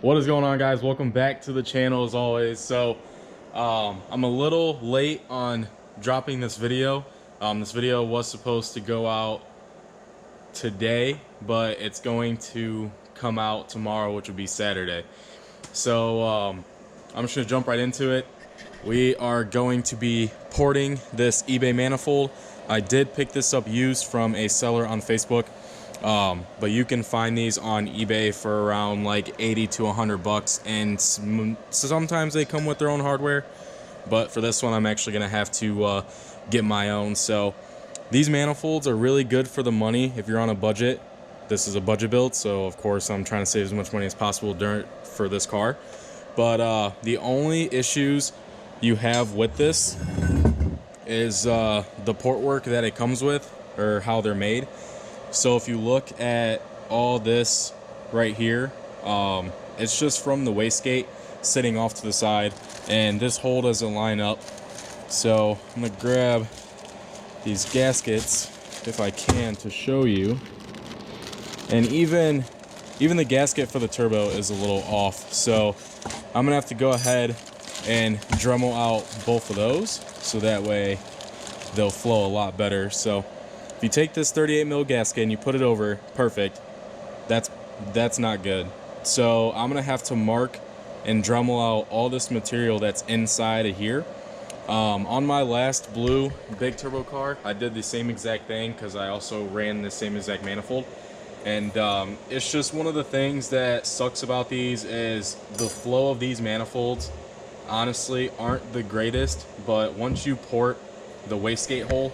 What is going on, guys? Welcome back to the channel as always. So I'm a little late on dropping this video. This video was supposed to go out today, but it's going to come out tomorrow, which would be Saturday. So I'm just gonna jump right into it. We are going to be porting this eBay manifold. I did pick this up used from a seller on Facebook. But you can find these on eBay for around like 80 to 100 bucks, and sometimes they come with their own hardware, but for this one I'm actually gonna have to get my own. So these manifolds are really good for the money if you're on a budget. This is a budget build, so of course I'm trying to save as much money as possible for this car. But the only issues you have with this is the port work that it comes with, or how they're made. So if you look at all this right here, it's just from the wastegate sitting off to the side, and this hole doesn't line up. So I'm gonna grab these gaskets if I can to show you. And even the gasket for the turbo is a little off. So I'm gonna have to go ahead and Dremel out both of those so that way they'll flow a lot better. So if you take this 38 mil gasket and you put it over, perfect. That's not good. So I'm gonna have to mark and Dremel out all this material that's inside of here. On my last blue big turbo car, I did the same exact thing because I also ran the same exact manifold. And it's just one of the things that sucks about these is the flow of these manifolds honestly aren't the greatest, but once you port the wastegate hole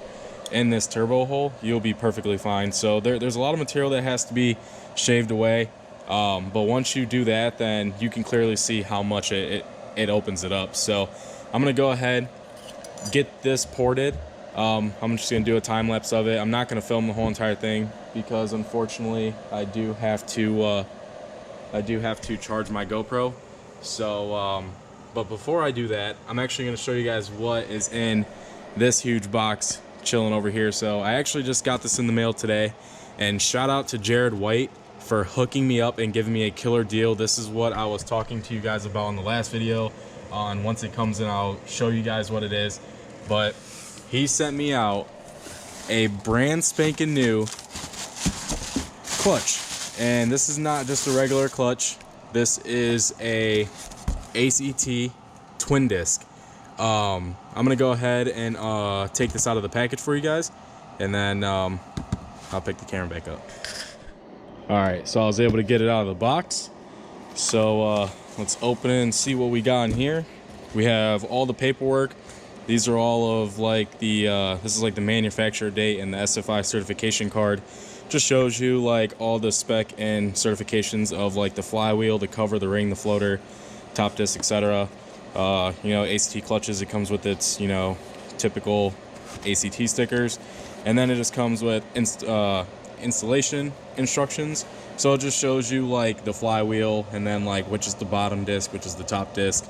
in this turbo hole, you'll be perfectly fine. So there's a lot of material that has to be shaved away, but once you do that, then you can clearly see how much it opens it up. So I'm gonna go ahead, get this ported. I'm just gonna do a time lapse of it. I'm not gonna film the whole entire thing because unfortunately I do have to charge my GoPro. So but before I do that, I'm actually gonna show you guys what is in this huge box chilling over here. So I actually just got this in the mail today, and shout out to B-Devin White for hooking me up and giving me a killer deal. This is what I was talking to you guys about in the last video. Once it comes in, I'll show you guys what it is. But he sent me out a brand spanking new clutch, and this is not just a regular clutch. This is a ACT twin disc. I'm gonna go ahead and take this out of the package for you guys, and then I'll pick the camera back up. Alright, so I was able to get it out of the box. So let's open it and see what we got in here. We have all the paperwork. These are all of like the this is like the manufacturer date and the SFI certification card. Just shows you like all the spec and certifications of like the flywheel, the cover, the ring, the floater, top disc, etc. You know, ACT clutches, it comes with its, you know, typical ACT stickers, and then it just comes with installation instructions. So it just shows you like the flywheel, and then like which is the bottom disc, which is the top disc,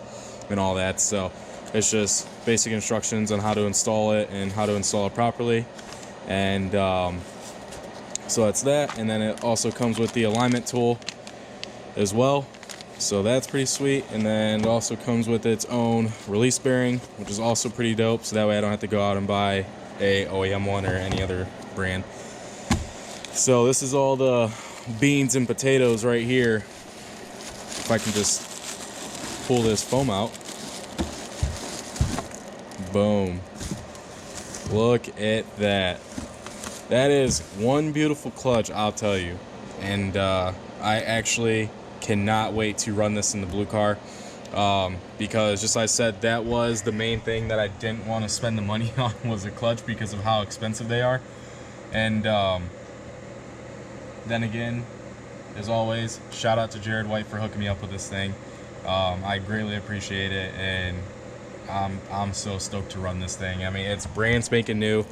and all that. So it's just basic instructions on how to install it and how to install it properly. And so that's that. And then it also comes with the alignment tool as well. So that's pretty sweet. And then it also comes with its own release bearing, which is also pretty dope. So that way I don't have to go out and buy a OEM one or any other brand. So this is all the beans and potatoes right here. If I can just pull this foam out. Boom. Look at that. That is one beautiful clutch, I'll tell you. And I actually cannot wait to run this in the blue car, because just like I said, that was the main thing that I didn't want to spend the money on, was a clutch, because of how expensive they are. And then again, as always, shout out to B-Devin White for hooking me up with this thing. I greatly appreciate it, and I'm so stoked to run this thing. I mean, it's brand spanking new.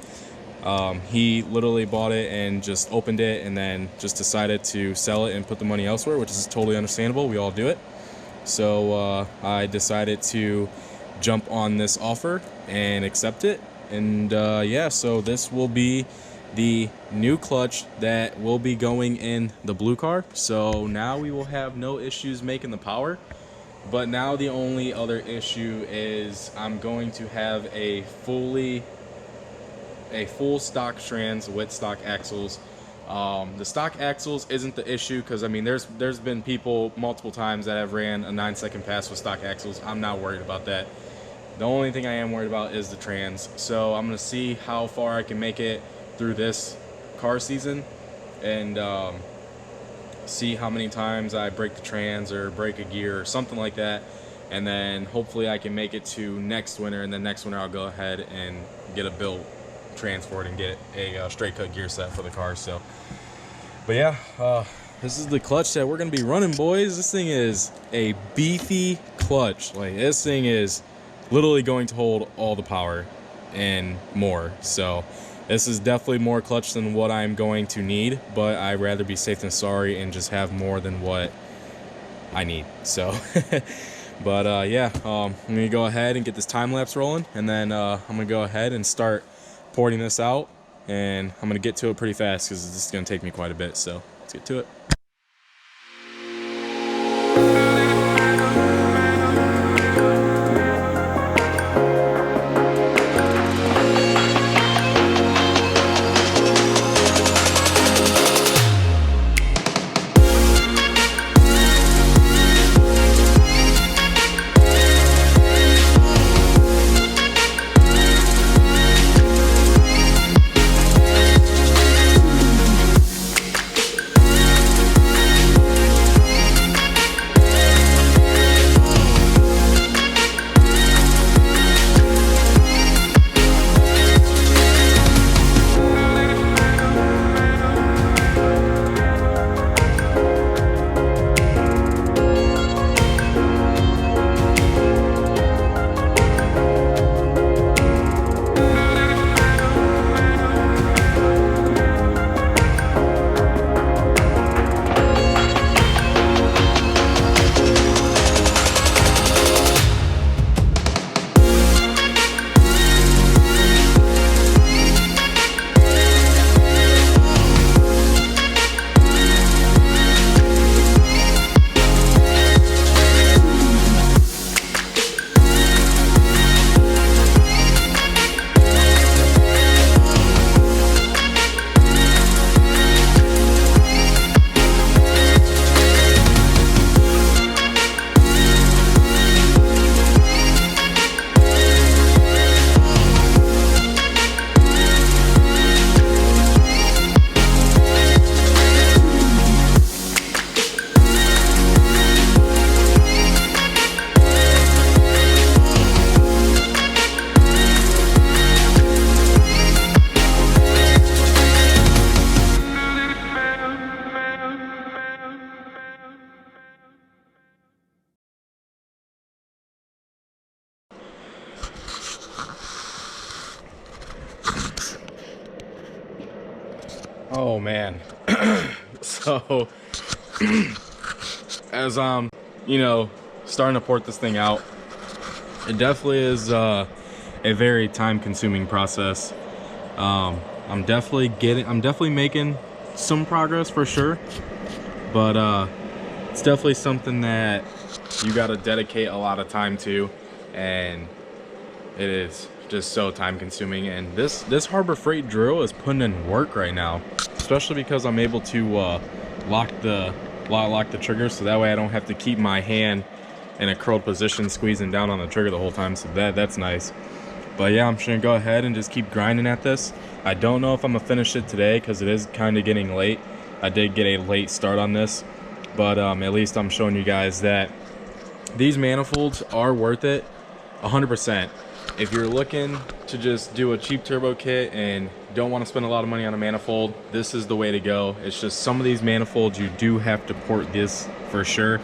He literally bought it and just opened it and then just decided to sell it and put the money elsewhere, which is totally understandable. We all do it. So I decided to jump on this offer and accept it. And yeah, so this will be the new clutch that will be going in the blue car. So now we will have no issues making the power. But now the only other issue is I'm going to have a full stock trans with stock axles. The stock axles isn't the issue, because I mean there's been people multiple times that have ran a 9-second pass with stock axles. I'm not worried about that. The only thing I am worried about is the trans. So I'm gonna see how far I can make it through this car season, and see how many times I break the trans or break a gear or something like that, and then hopefully I can make it to next winter, and then next winter I'll go ahead and get a built trans for it and get a straight cut gear set for the car. So but yeah, this is the clutch that we're gonna be running, boys. This thing is a beefy clutch. Like, this thing is literally going to hold all the power and more. So this is definitely more clutch than what I'm going to need, but I'd rather be safe than sorry and just have more than what I need. So but yeah, I'm gonna go ahead and get this time lapse rolling, and then I'm gonna go ahead and start porting this out, and I'm gonna get to it pretty fast because this is gonna take me quite a bit. So let's get to it. Oh man. So as you know, starting to port this thing out, it definitely is a very time consuming process. I'm definitely making some progress for sure, but it's definitely something that you got to dedicate a lot of time to, and it is just so time consuming. And this Harbor Freight drill is putting in work right now, especially because I'm able to lock the trigger, so that way I don't have to keep my hand in a curled position squeezing down on the trigger the whole time. So that's nice. But yeah, I'm just gonna go ahead and just keep grinding at this. I don't know if I'm gonna finish it today because it is kind of getting late. I did get a late start on this, but at least I'm showing you guys that these manifolds are worth it 100%. If you're looking to just do a cheap turbo kit and don't want to spend a lot of money on a manifold, this is the way to go. It's just some of these manifolds you do have to port this for sure.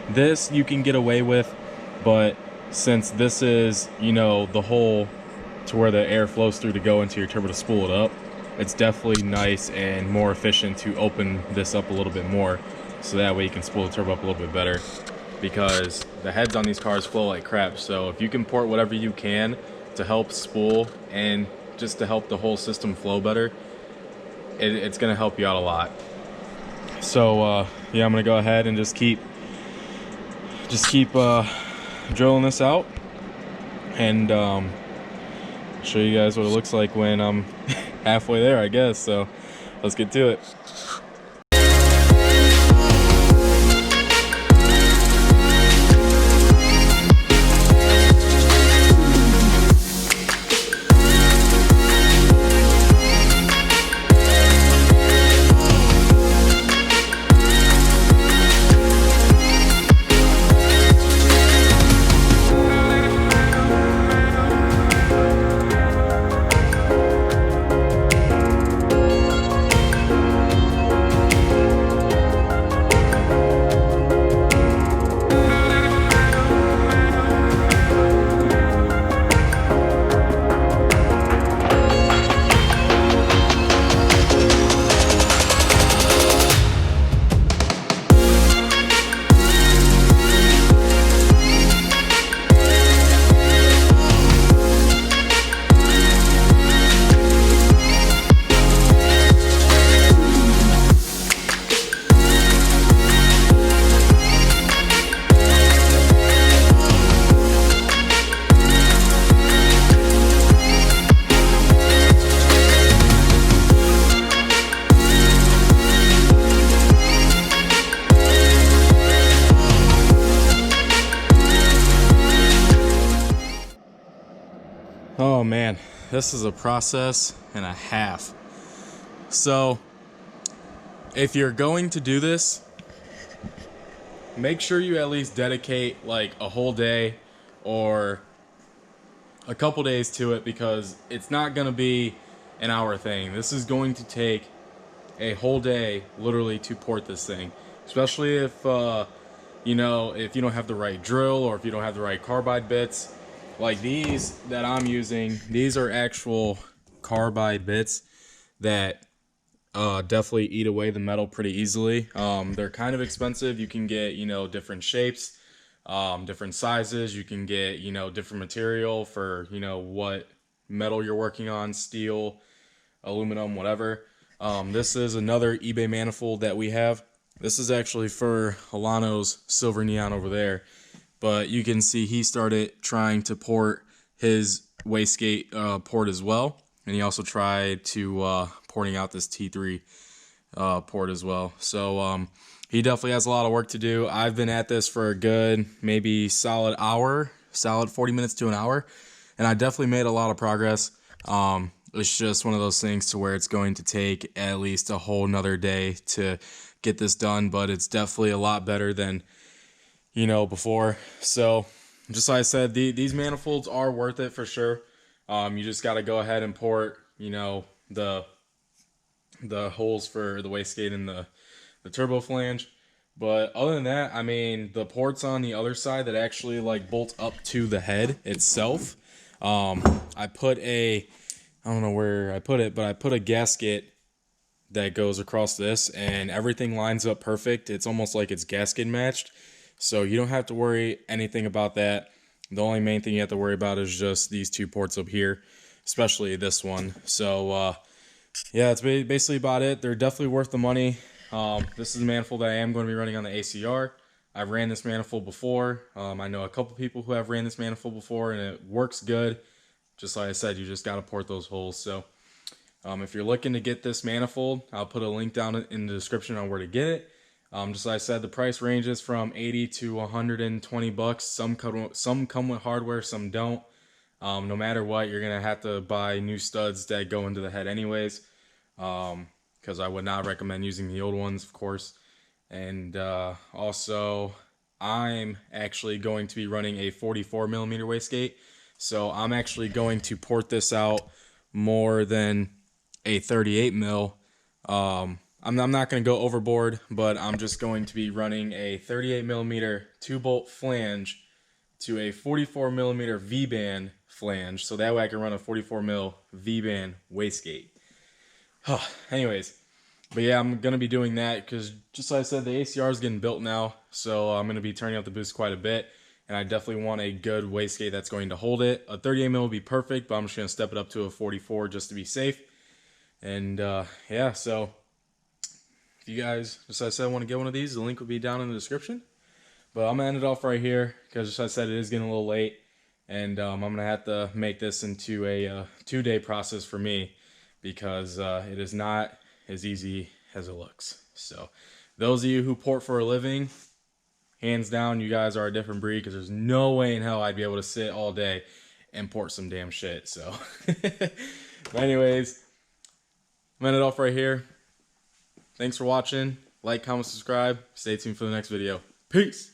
This you can get away with, but since this is, you know, the hole to where the air flows through to go into your turbo to spool it up, it's definitely nice and more efficient to open this up a little bit more, so that way you can spool the turbo up a little bit better, because the heads on these cars flow like crap. So if you can port whatever you can to help spool and just to help the whole system flow better, it's gonna help you out a lot. So yeah, I'm gonna go ahead and just keep drilling this out, and show you guys what it looks like when I'm halfway there, I guess. So let's get to it. Oh man, this is a process and a half. So if you're going to do this, make sure you at least dedicate like a whole day or a couple days to it, because it's not going to be an hour thing. This is going to take a whole day literally to port this thing, especially if you know, if you don't have the right drill or if you don't have the right carbide bits. Like these that I'm using, these are actual carbide bits that definitely eat away the metal pretty easily. They're kind of expensive. You can get, you know, different shapes, different sizes. You can get, you know, different material for, you know, what metal you're working on, steel, aluminum, whatever. This is another eBay manifold that we have. This is actually for Alano's Silver Neon over there. But you can see he started trying to port his wastegate port as well. And he also tried to porting out this T3 port as well. So he definitely has a lot of work to do. I've been at this for a good maybe solid 40 minutes to an hour. And I definitely made a lot of progress. It's just one of those things to where it's going to take at least a whole nother day to get this done. But it's definitely a lot better than, you know, before. So just like I said, these manifolds are worth it for sure. You just got to go ahead and port, you know, the holes for the wastegate and the turbo flange. But other than that, I mean, the ports on the other side that actually like bolt up to the head itself, I put I don't know where I put it, but I put a gasket that goes across this, and everything lines up perfect. It's almost like it's gasket matched. So you don't have to worry anything about that. The only main thing you have to worry about is just these two ports up here, especially this one. So yeah, that's basically about it. They're definitely worth the money. This is a manifold that I am going to be running on the ACR. I've ran this manifold before. I know a couple people who have ran this manifold before, and it works good. Just like I said, you just got to port those holes. So if you're looking to get this manifold, I'll put a link down in the description on where to get it. Just like I said, the price ranges from 80 to 120 bucks. Some come with hardware, some don't. No matter what, you're gonna have to buy new studs that go into the head anyways. Because I would not recommend using the old ones, of course. And also, I'm actually going to be running a 44 millimeter wastegate, so I'm actually going to port this out more than a 38 mil. I'm not going to go overboard, but I'm just going to be running a 38 millimeter 2-bolt flange to a 44 millimeter V-band flange, so that way I can run a 44 mil V-band wastegate. Anyways, but yeah, I'm going to be doing that because, just like I said, the ACR is getting built now, so I'm going to be turning up the boost quite a bit, and I definitely want a good wastegate that's going to hold it. A 38 mil would be perfect, but I'm just going to step it up to a 44 just to be safe. And yeah, so if you guys, just as I said, want to get one of these, the link will be down in the description. But I'm gonna end it off right here because, as I said, it is getting a little late, and I'm gonna have to make this into a 2-day process for me because it is not as easy as it looks. So, those of you who port for a living, hands down, you guys are a different breed because there's no way in hell I'd be able to sit all day and port some damn shit. So, but anyways, I'm gonna end it off right here. Thanks for watching. Like, comment, subscribe. Stay tuned for the next video. Peace.